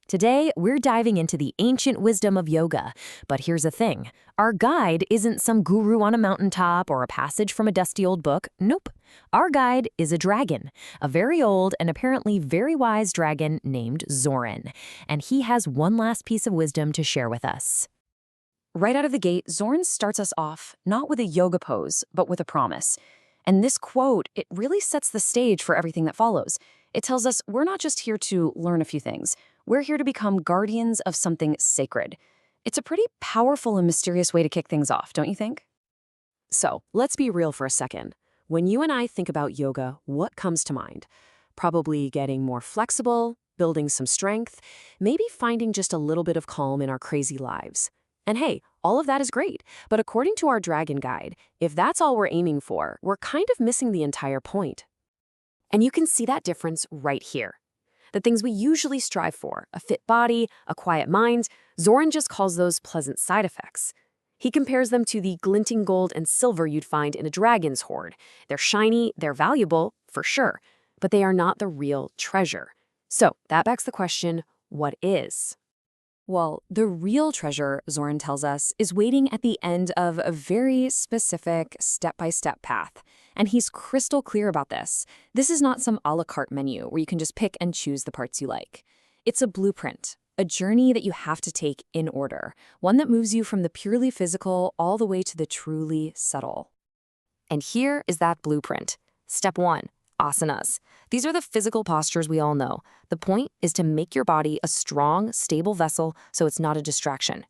Today, we're diving into the ancient wisdom of yoga. But here's the thing. Our guide isn't some guru on a mountaintop or a passage from a dusty old book. Nope. Our guide is a dragon, a very old and apparently very wise dragon named Zoran. And he has one last piece of wisdom to share with us. Right out of the gate, Zoran starts us off not with a yoga pose, but with a promise. And this quote, it really sets the stage for everything that follows. It tells us we're not just here to learn a few things. We're here to become guardians of something sacred. It's a pretty powerful and mysterious way to kick things off, don't you think? So, let's be real for a second. When you and I think about yoga, what comes to mind? Probably getting more flexible, building some strength, maybe finding just a little bit of calm in our crazy lives. And hey, all of that is great, but according to our Dragon Guide, if that's all we're aiming for, we're kind of missing the entire point. And you can see that difference right here. The things we usually strive for, a fit body, a quiet mind, Zoran just calls those pleasant side effects. He compares them to the glinting gold and silver you'd find in a dragon's hoard. They're shiny, they're valuable, for sure, but they are not the real treasure. So that begs the question, what is? Well, the real treasure, Zoran tells us, is waiting at the end of a very specific step-by-step path. And he's crystal clear about this. This is not some a la carte menu where you can just pick and choose the parts you like. It's a blueprint, a journey that you have to take in order, one that moves you from the purely physical all the way to the truly subtle. And here is that blueprint. Step 1. Asanas. These are the physical postures we all know. The point is to make your body a strong, stable vessel so it's not a distraction.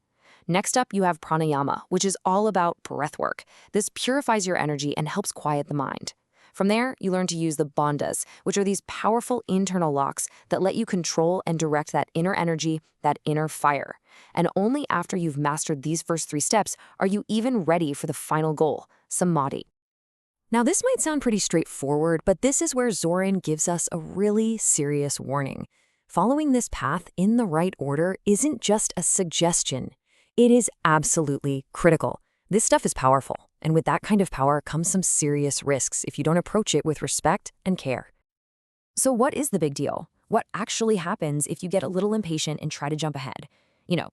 Next up, you have pranayama, which is all about breath work. This purifies your energy and helps quiet the mind. From there, you learn to use the bandhas, which are these powerful internal locks that let you control and direct that inner energy, that inner fire. And only after you've mastered these first 3 steps are you even ready for the final goal, samadhi. Now, this might sound pretty straightforward, but this is where Zoran gives us a really serious warning. Following this path in the right order isn't just a suggestion. It is absolutely critical. This stuff is powerful, and with that kind of power comes some serious risks if you don't approach it with respect and care. So what is the big deal? What actually happens if you get a little impatient and try to jump ahead?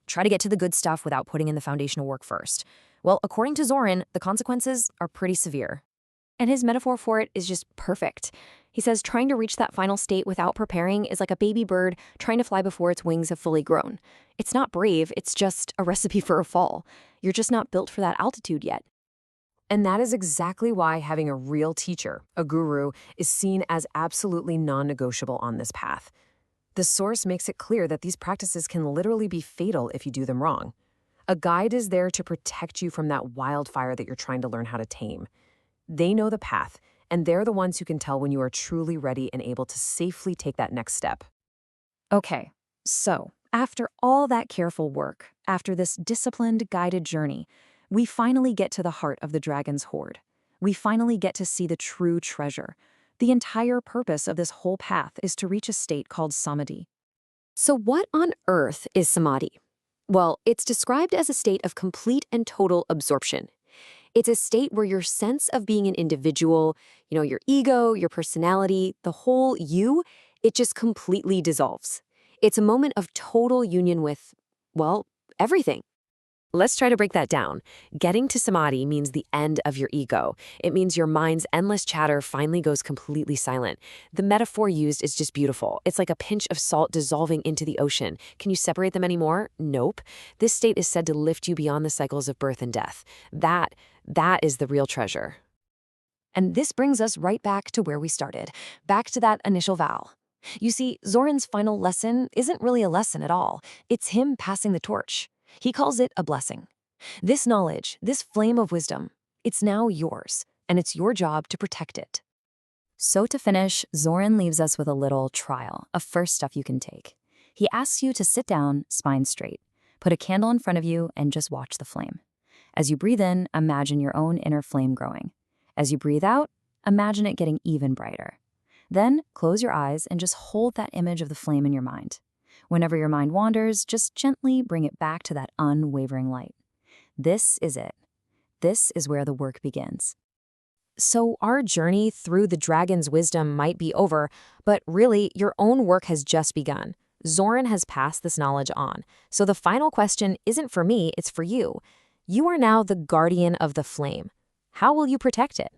Try to get to the good stuff without putting in the foundational work first. Well, according to Zoran, the consequences are pretty severe. And his metaphor for it is just perfect. He says trying to reach that final state without preparing is like a baby bird trying to fly before its wings have fully grown. It's not brave, it's just a recipe for a fall. You're just not built for that altitude yet. And that is exactly why having a real teacher, a guru, is seen as absolutely non-negotiable on this path. The source makes it clear that these practices can literally be fatal if you do them wrong. A guide is there to protect you from that wildfire that you're trying to learn how to tame. They know the path, and they're the ones who can tell when you are truly ready and able to safely take that next step. Okay, so after all that careful work, after this disciplined, guided journey, we finally get to the heart of the dragon's hoard. We finally get to see the true treasure. The entire purpose of this whole path is to reach a state called samadhi. So what on earth is samadhi? Well, it's described as a state of complete and total absorption. It's a state where your sense of being an individual, your ego, your personality, the whole you, it just completely dissolves. It's a moment of total union with, well, everything. Let's try to break that down. Getting to samadhi means the end of your ego. It means your mind's endless chatter finally goes completely silent. The metaphor used is just beautiful. It's like a pinch of salt dissolving into the ocean. Can you separate them anymore? Nope. This state is said to lift you beyond the cycles of birth and death. That is the real treasure. And this brings us right back to where we started, back to that initial vow. You see, Zoran's final lesson isn't really a lesson at all. It's him passing the torch. He calls it a blessing. This knowledge, this flame of wisdom, it's now yours, and it's your job to protect it. So to finish, Zoran leaves us with a little trial of first stuff you can take. He asks you to sit down, spine straight, put a candle in front of you, and just watch the flame. As you breathe in, imagine your own inner flame growing. As you breathe out, imagine it getting even brighter. Then close your eyes and just hold that image of the flame in your mind. Whenever your mind wanders, just gently bring it back to that unwavering light. This is it. This is where the work begins. So our journey through the dragon's wisdom might be over, but really your own work has just begun. Zoran has passed this knowledge on. So the final question isn't for me, it's for you. You are now the guardian of the flame. How will you protect it?